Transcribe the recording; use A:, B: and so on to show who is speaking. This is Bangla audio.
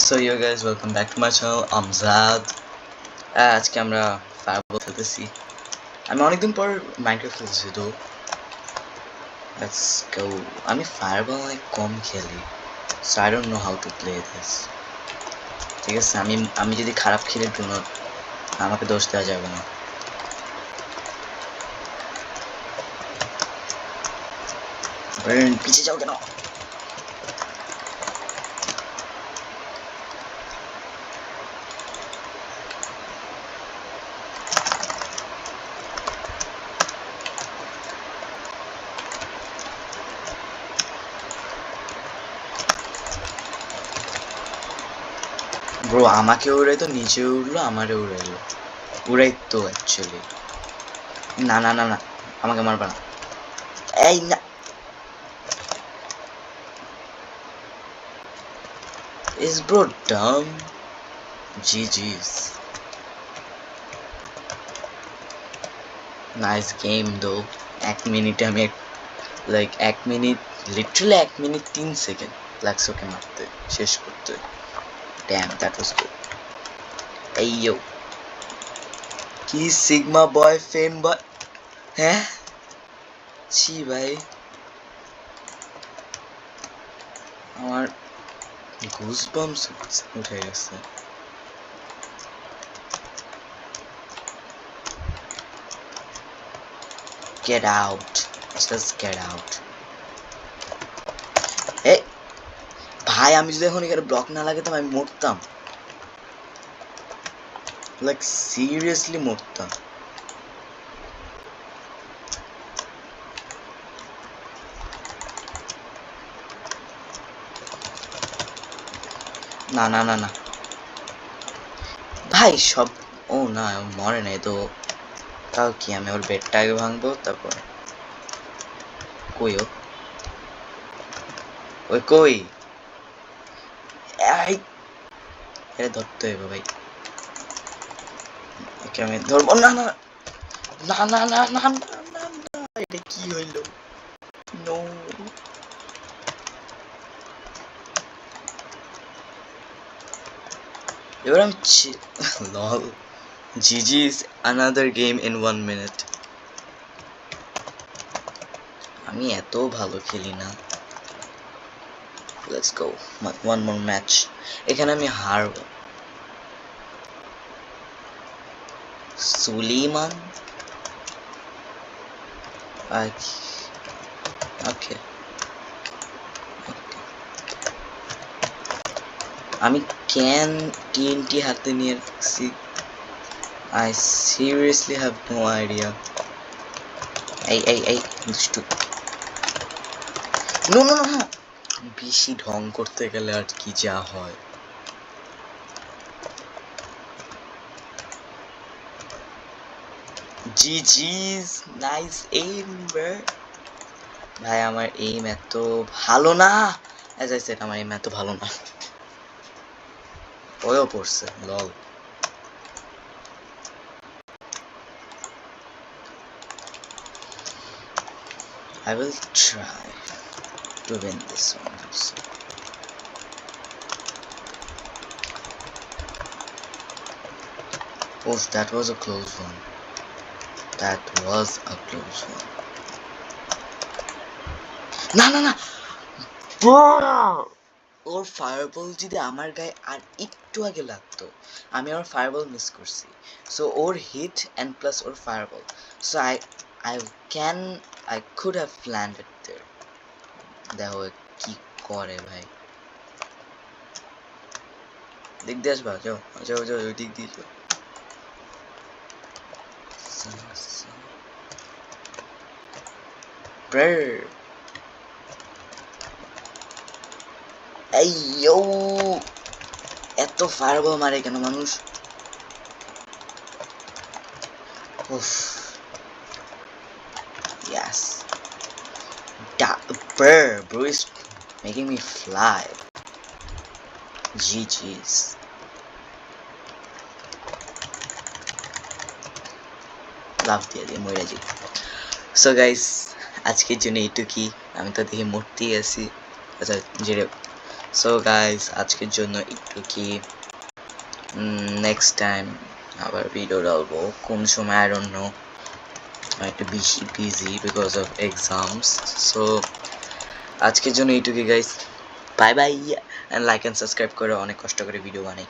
A: So yo guys, welcome back to my channel. I'm Zad. আজকে আমরা ফায়ারবল খেলতেছি। আমি অনেকদিন পর মাইনক্রাফট খেলতেছি তো লেটস গো। আমি ফায়ারবল অনেক কম খেলি, so I don't know how to play this. ঠিক আছে, আমি যদি খারাপ খেলি ডু নট, আমাকে দোষ দেওয়া যাবে না। পিছিয়ে যাও কেন? ব্রো আমাকে উড়াই তো নিচে উড়লো, আমারে উড়াইলো। উড়াই তো অ্যাকচুয়ালি। না না না না, আমাকে মারবা না। এই না, is bro dumb? GG's. Nice game though. 1 মিনিটে আমি like 1 minute, literally 1 minute 3 second লাগছে ওকে মারতে, শেষ করতে। Damn, that was good. এই ইয়ো, কি সিগমা বয় ফেম বয়, হ্যাঁ ছি ভাই, আমার গুজবাম্পস উঠে গেছে। Get out, just get out. এই ভাই, আমি যদি এখন এখানে ব্লক না লাগাতাম আমি মরতাম, লাইক সিরিয়াসলি মরতাম। না না না না ভাই, সব ও না মরে নাই তো, তাও কি আমি ওর বেডটা আগে ভাঙবো তারপর। কই ও, ওই কই, এই এটা ধরতে হইব ভাই, ওকে আমি ধরবো। না না না না না না না না, এটা কি হইল? নো, এবার আমি lol. GG is another game in 1 minute. আমি এত ভালো খেলি না। Let's go, one more match. এখানে আমি হারবো। সুলিমান, ওকে, আমি ক্যান টিএনটি হাতে নিয়ে রাখছি। I seriously have no idea. এই দুষ্টু, নো নো নো, বেশি ঢং করতে গেলে আর কি যা হয়। জিজিস, নাইস এইম ব্রো। ভাই আমার এইম এত ভালো না, অ্যাজ আই সেড আমার এইম এত ভালো না। ওও পড়ছে লল। I will try to win this one also. Oh, that was a close one. That was a close one. না না না, ওর ফায়ারবল যদি আমার গায়ে আর একটু আগে লাগতো, আমি আমার ফায়ারবল মিস করছি। সো ওর হিট অ্যান্ড প্লাস ওর fireball, so I could have landed there. দেখো কি করে ভাই, দিক দিয়ে আসবা, যাও যাও যাও, ওই দিক দিয়ে যাও। এই ইয়ো, এত ফায়ারবল মারে কেন মানুষ? উফ, yes, bro is making me fly. GG's. লাভ দিয়ে দিয়ে মরে যাই। সো গাইস, আজকের জন্য এইটুকুই। আমি তো দেখি মরতেই আছি। আচ্ছা, যেটা সো গাইস আজকের জন্য একটু কি নেক্সট টাইম আবার ভিডিও ডালবো কোন সময় আই ডোন্ট নো একটু বেশি busy because of exams so আজকের জন্য এইটুকুই guys bye bye and like and subscribe করে অনেক কষ্ট করে ভিডিও বানাই